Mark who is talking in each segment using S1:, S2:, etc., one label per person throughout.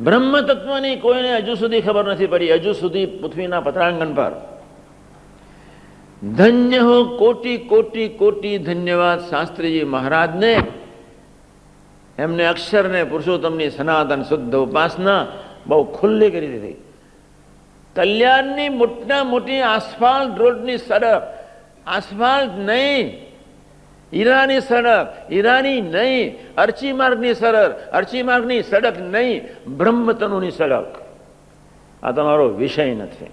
S1: બ્રહ્મ તત્વની કોઈને હજુ સુધી ખબર નથી પડી, હજુ સુધી પૃથ્વીના પતરાંગણ પર. ધન્ય હો, કોટી કોટી કોટી ધન્યવાદ શાસ્ત્રીજી મહારાજને. એમને અક્ષરને પુરુષોત્તમની સનાતન શુદ્ધ ઉપાસના બહુ ખુલ્લી કરી દીધી. કલ્યાણની મોટા મોટી આસફાલ્ટ રોડની સડક, આસફાલ્ટ નહીં, હીરાની સડક, હીરાની નહીં, અરચી માર્ગની સડક, અરચી માર્ગની સડક નહીં, બ્રહ્મતનુની સડક. આ તમારો વિષય નથી.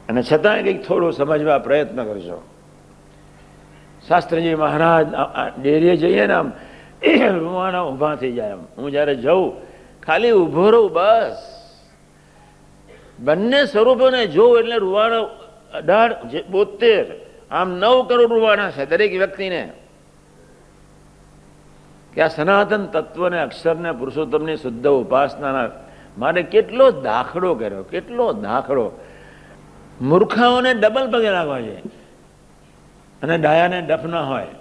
S1: અને છતાં કંઈક થોડું સમજવા પ્રયત્ન કરજો. શાસ્ત્રીજી મહારાજ ડેરીએ જઈએ ને આમ રૂવાણા ઊભા થઈ જાય. હું જ્યારે જઉં ખાલી ઊભો રહું બસ. બંને સ્વરૂપોને જોઉં એટલે રૂવાણો 1872 આમ 9 કરોડ રૂવાણા છે દરેક વ્યક્તિને. કે આ સનાતન તત્વને અક્ષરને પુરુષોત્તમની શુદ્ધ ઉપાસનાના મારે કેટલો દાખલો કર્યો, કેટલો દાખલો. મૂર્ખાઓને ડબલ પગે લાગવા છે અને ડાયાને ડફ ના હોય.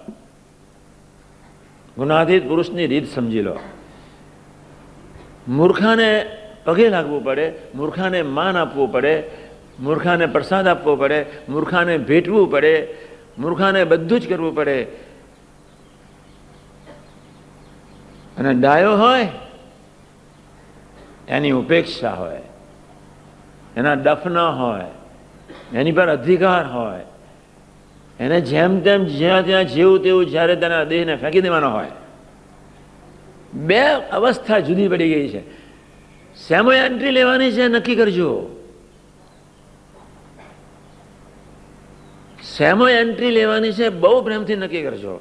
S1: ગુનાધિત પુરુષની રીત સમજી લો. મૂર્ખાને પગે લાગવું પડે, મૂર્ખાને માન આપવું પડે, મૂર્ખાને પ્રસાદ આપવો પડે, મૂર્ખાને ભેટવું પડે, મૂર્ખાને બધું જ કરવું પડે. અને ડાયો હોય એની ઉપેક્ષા હોય, એના ડફ ના હોય, એની પર અધિકાર હોય, એને જેમ તેમ જ્યાં ત્યાં જેવું તેવું જ્યારે તેના દેહને ફેંકી દેવાનો હોય. બે અવસ્થા જુદી પડી ગઈ છે. શેમાં એન્ટ્રી લેવાની છે નક્કી કરજો. શેમાં એન્ટ્રી લેવાની છે બહુ પ્રેમથી નક્કી કરજો.